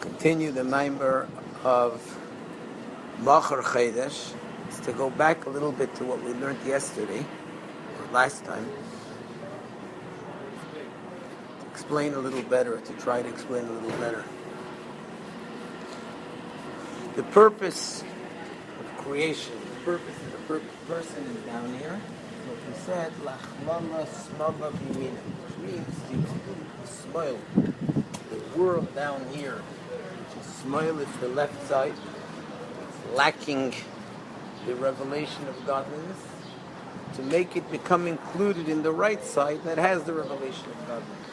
continue the member of Chodש is to go back a little bit to what we learned yesterday, or last time, to explain a little better, to try to explain a little better. The purpose of creation, the purpose of the person is down here, what we said, Lachmama Smava Bimina, which means the smile, the world down here, which is smile is the left side, it's lacking the revelation of godliness, to make it become included in the right side that has the revelation of godliness.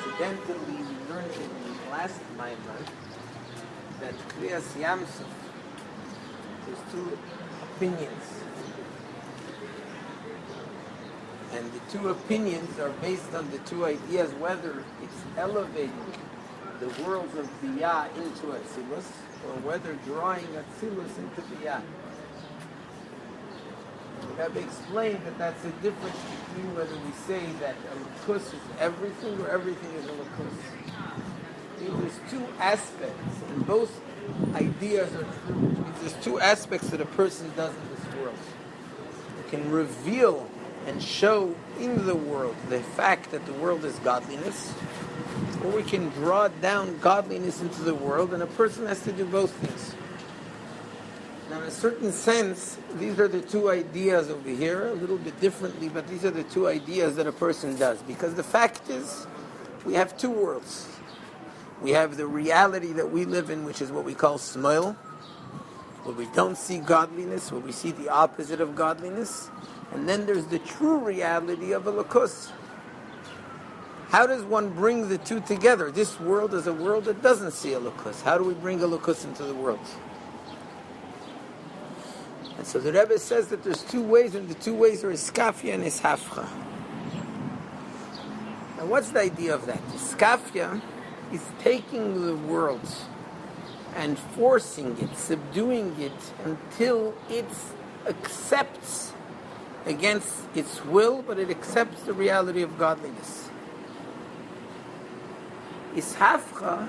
Incidentally, we learned in the last Maimon that Kriyas Yamsuf, there's two opinions. And the two opinions are based on the two ideas, whether it's elevating the worlds of Biyah into Atzilus, or whether drawing Atzilus into Biyah. We have explained that that's a difference between whether we say that a Lakus is everything or everything is a Lakus. There's two aspects, and both ideas are true. There's two aspects that a person does in this world. It can reveal and show in the world the fact that the world is godliness, or we can draw down godliness into the world, and a person has to do both things. Now, in a certain sense, these are the two ideas over here, a little bit differently, but these are the two ideas that a person does, because the fact is, we have two worlds. We have the reality that we live in, which is what we call smile, where we don't see godliness, where we see the opposite of godliness. And then there's the true reality of a lakus. How does one bring the two together? This world is a world that doesn't see a lakus. How do we bring a lakus into the world? And so the Rebbe says that there's two ways, and the two ways are iskafia and ishafcha. Now what's the idea of that? Iskafia is taking the world and forcing it, subduing it until it accepts against its will, but it accepts the reality of godliness. Ishafcha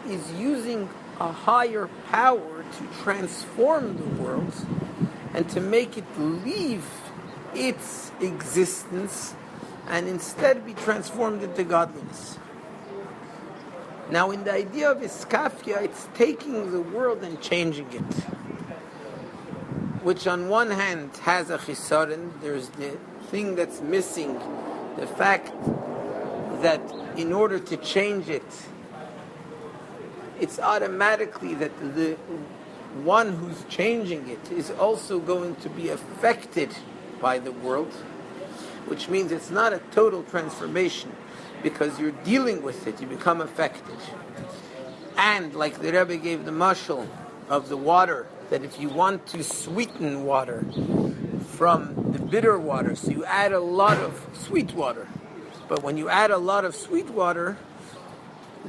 is using a higher power to transform the world and to make it leave its existence and instead be transformed into godliness. Now, in the idea of iskafia, it's taking the world and changing it, which on one hand has a chisaron. There's the thing that's missing, the fact that in order to change it, it's automatically that the one who's changing it is also going to be affected by the world, which means it's not a total transformation, because you're dealing with it, you become affected. And like the Rebbe gave the mashal of the water, that if you want to sweeten water from the bitter water, so you add a lot of sweet water. But when you add a lot of sweet water,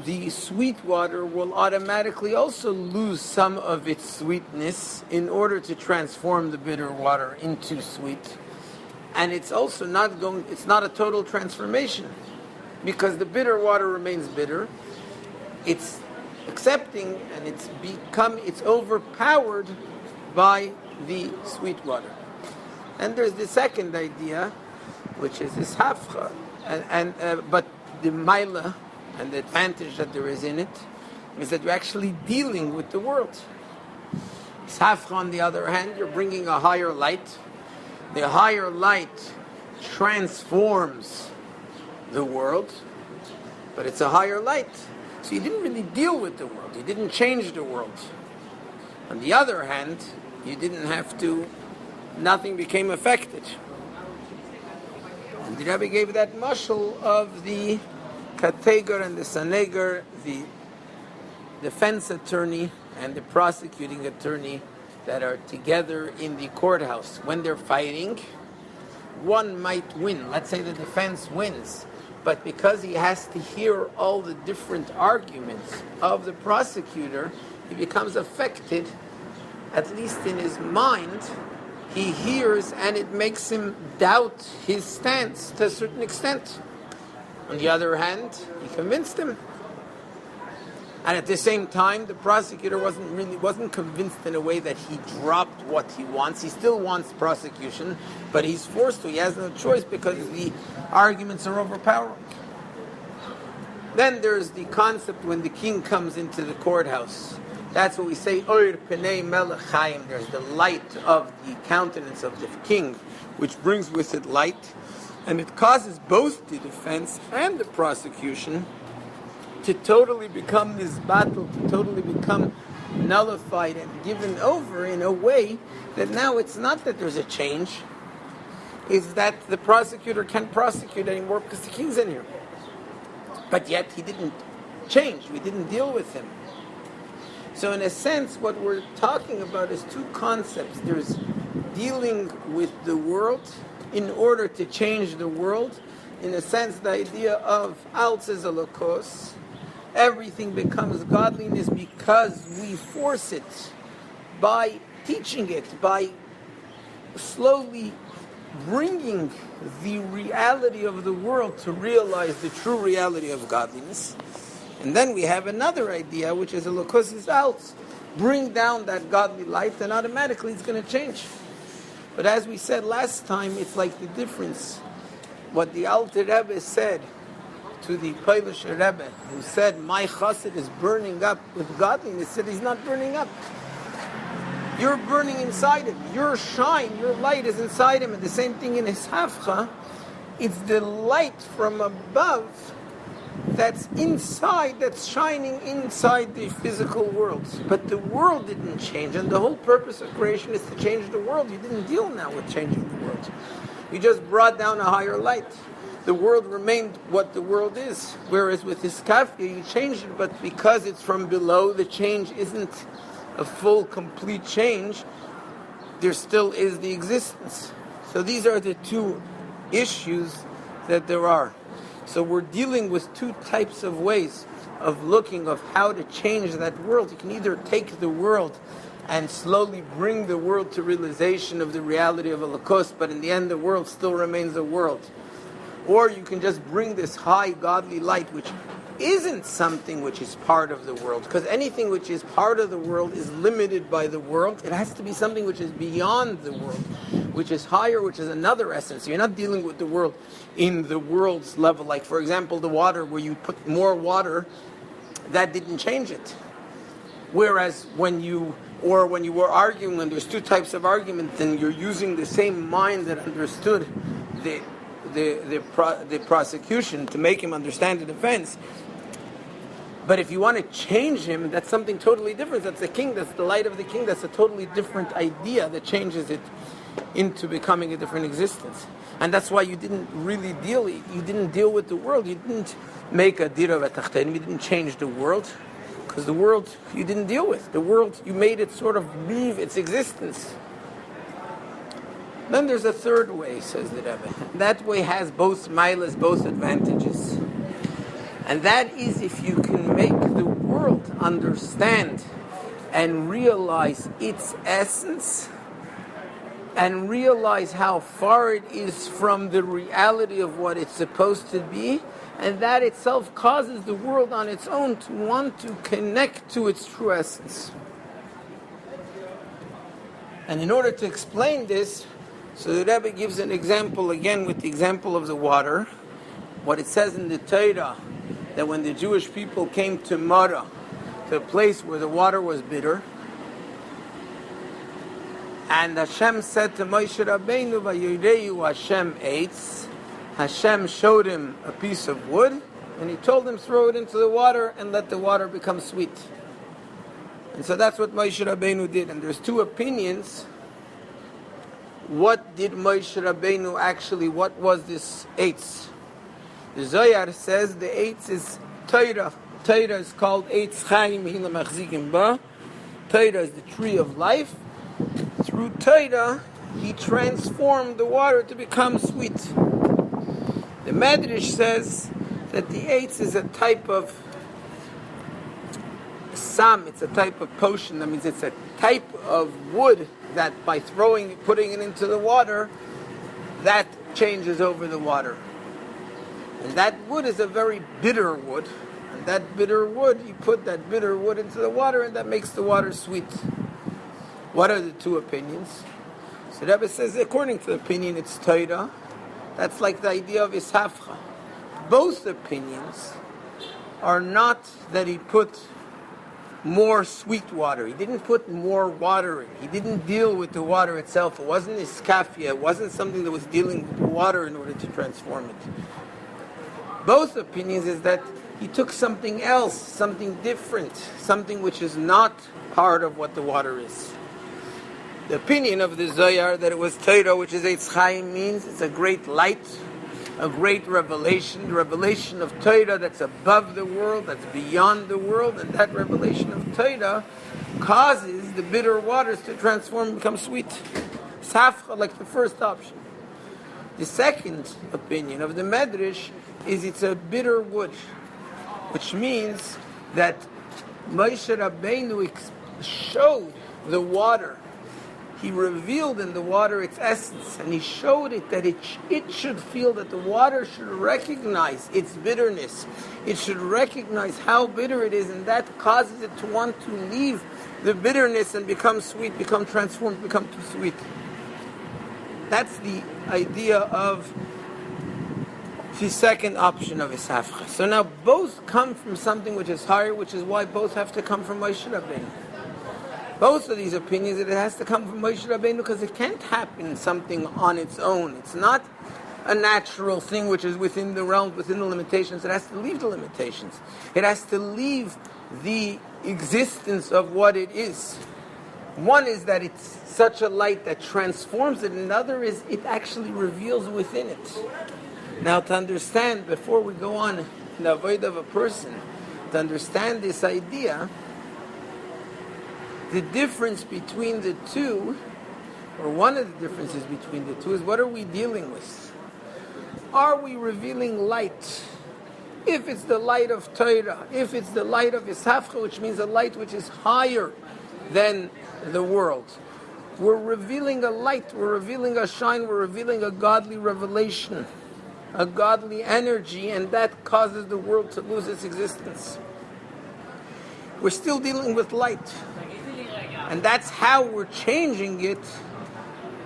the sweet water will automatically also lose some of its sweetness in order to transform the bitter water into sweet. And it's also it's not a total transformation, because the bitter water remains bitter. It's accepting, and it's overpowered by the sweet water. And there's the second idea, which is this hafcha, but the maila and the advantage that there is in it is that you're actually dealing with the world. Hafcha, on the other hand, you're bringing a higher light. The higher light transforms the world, but it's a higher light. So you didn't really deal with the world. You didn't change the world. On the other hand, you didn't have to, nothing became affected. And the Rebbe gave that mashal of the kategar and the sanegar, the defense attorney and the prosecuting attorney that are together in the courthouse. When they're fighting, one might win. Let's say the defense wins. But because he has to hear all the different arguments of the prosecutor, he becomes affected, at least in his mind. He hears, and it makes him doubt his stance to a certain extent. On the other hand, he convinced him. And at the same time, the prosecutor wasn't convinced in a way that he dropped what he wants. He still wants prosecution, but he's forced to. He has no choice because the arguments are overpowering. Then there's the concept when the king comes into the courthouse. That's what we say, Oir Penei Melech Chaim. There's the light of the countenance of the king, which brings with it light, and it causes both the defense and the prosecution to totally become this battle, to totally become nullified and given over in a way that now it's not that there's a change, it's that the prosecutor can't prosecute anymore because the king's in here. But yet he didn't change, we didn't deal with him. So in a sense, what we're talking about is two concepts. There's dealing with the world in order to change the world. In a sense, the idea of Altzes Elokos, everything becomes godliness because we force it by teaching it, by slowly bringing the reality of the world to realize the true reality of godliness. And then we have another idea, which is Elokos is out. Bring down that godly light, and automatically it's going to change. But as we said last time, it's like the difference. What the Alter Rebbe said to the Polish Rebbe, who said, my chassid is burning up with godliness, said he's not burning up. You're burning inside him. Your shine, your light is inside him. And the same thing in his hafcha, it's the light from above that's inside, that's shining inside the physical world. But the world didn't change, and the whole purpose of creation is to change the world. You didn't deal now with changing the world. You just brought down a higher light. The world remained what the world is. Whereas with his kafka, you changed it, but because it's from below, the change isn't a full, complete change. There still is the existence. So these are the two issues that there are. So we're dealing with two types of ways of looking of how to change that world. You can either take the world and slowly bring the world to realization of the reality of Elokos, but in the end the world still remains a world. Or you can just bring this high godly light, which isn't something which is part of the world, because anything which is part of the world is limited by the world. It has to be something which is beyond the world, which is higher, which is another essence. You're not dealing with the world in the world's level. Like, for example, the water, where you put more water, that didn't change it. Whereas when you were arguing, when there's two types of argument, then you're using the same mind that understood the prosecution to make him understand the defense. But if you want to change him, that's something totally different. That's the king, that's the light of the king, that's a totally different idea that changes it into becoming a different existence. And that's why you didn't really deal with the world. You didn't make a dira v'tachtenim, you didn't change the world, because the world you didn't deal with. The world, you made it sort of leave its existence. Then there's a third way, says the Rebbe. That way has both milas, both advantages. And that is if you can make the world understand and realize its essence, and realize how far it is from the reality of what it's supposed to be, and that itself causes the world on its own to want to connect to its true essence. And in order to explain this, so the Rebbe gives an example again with the example of the water. What it says in the Torah, that when the Jewish people came to Mara, to a place where the water was bitter, and Hashem said to Moshe Rabbeinu, "Vayireyu Hashem eitz." Hashem showed him a piece of wood, and he told him, throw it into the water and let the water become sweet. And so that's what Moshe Rabbeinu did. And there's two opinions. What did Moshe Rabbeinu actually, what was this eitz? The Zohar says the eitz is Torah. Torah is called eitz chaim hila machzikim ba. Torah is the tree of life. Through Torah, he transformed the water to become sweet. The Medrash says that the eitz is a type of sam, it's a type of potion. That means it's a type of wood that by putting it into the water, that changes over the water. And that wood is a very bitter wood. And that bitter wood, you put that bitter wood into the water, and that makes the water sweet. What are the two opinions? So the Rebbe says, according to the opinion, it's Torah. That's like the idea of Ishafcha. Both opinions are not that he put more sweet water. He didn't put more water in. He didn't deal with the water itself. It wasn't iskafia. It wasn't something that was dealing with the water in order to transform it. Both opinions is that he took something else, something different, something which is not part of what the water is. The opinion of the Zohar that it was Torah, which is Eitz Chaim, means it's a great light, a great revelation, the revelation of Torah that's above the world, that's beyond the world, and that revelation of Torah causes the bitter waters to transform and become sweet. Safcha, like the first option. The second opinion of the Medrash is it's a bitter wood, which means that Moshe Rabbeinu showed the water. He revealed in the water its essence, and he showed it that it should feel, that the water should recognize its bitterness. It should recognize how bitter it is, and that causes it to want to leave the bitterness and become sweet, become transformed, become too sweet. That's the idea of the second option of Isafcha. So now both come from something which is higher, which is why both have to come from Moshe Rabbeinu. Both of these opinions, it has to come from Moshe Rabbeinu, because it can't happen something on its own. It's not a natural thing which is within the realm, within the limitations. It has to leave the limitations. It has to leave the existence of what it is. One is that it's such a light that transforms it. Another is it actually reveals within it. Now, to understand, before we go on in the avodah of a person, to understand this idea, the difference between the two, or one of the differences between the two, is what are we dealing with? Are we revealing light? If it's the light of Torah, if it's the light of Isafcha, which means a light which is higher than the world, we're revealing a light, we're revealing a shine, we're revealing a godly revelation, a godly energy, and that causes the world to lose its existence. We're still dealing with light. And that's how we're changing it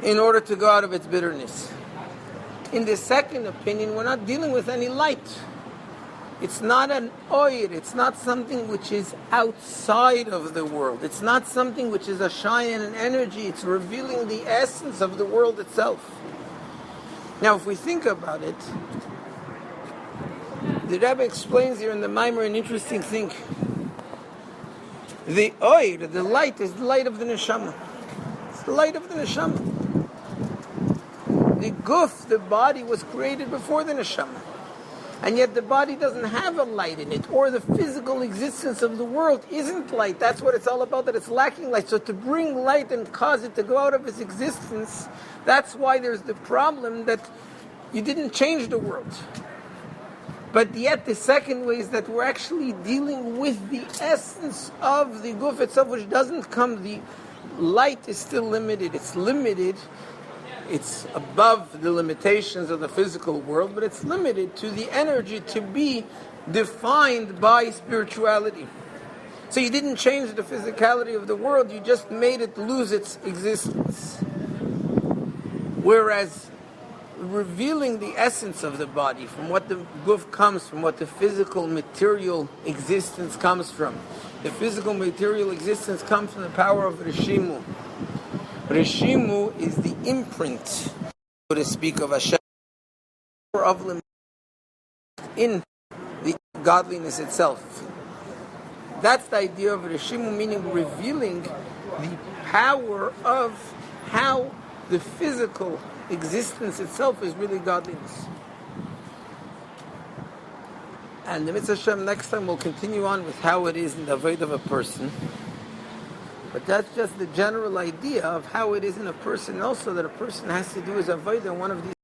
in order to go out of its bitterness. In the second opinion, we're not dealing with any light. It's not an oir. It's not something which is outside of the world. It's not something which is a shine and an energy. It's revealing the essence of the world itself. Now, if we think about it, the Rebbe explains here in the Maimer an interesting thing. The oir, the light, is the light of the neshama. It's the light of the neshama. The guf, the body, was created before the neshama. And yet the body doesn't have a light in it, or the physical existence of the world isn't light. That's what it's all about, that it's lacking light. So to bring light and cause it to go out of its existence, that's why there's the problem that you didn't change the world. But yet the second way is that we're actually dealing with the essence of the guf itself, which doesn't come. The light is still limited. It's limited. It's above the limitations of the physical world, but it's limited to the energy to be defined by spirituality. So you didn't change the physicality of the world, you just made it lose its existence. Whereas revealing the essence of the body, from what the guf comes from, what the physical material existence comes from. The physical material existence comes from the power of Rishimu. Rishimu is the imprint, so to speak, of Hashem, of in the godliness itself. That's the idea of Rishimu, meaning revealing the power of how the physical existence itself is really godliness. And the Mitzvah Hashem, next time we'll continue on with how it is in the avodah of a person. But that's just the general idea of how it is in a person also, that a person has to do his avodah in one of these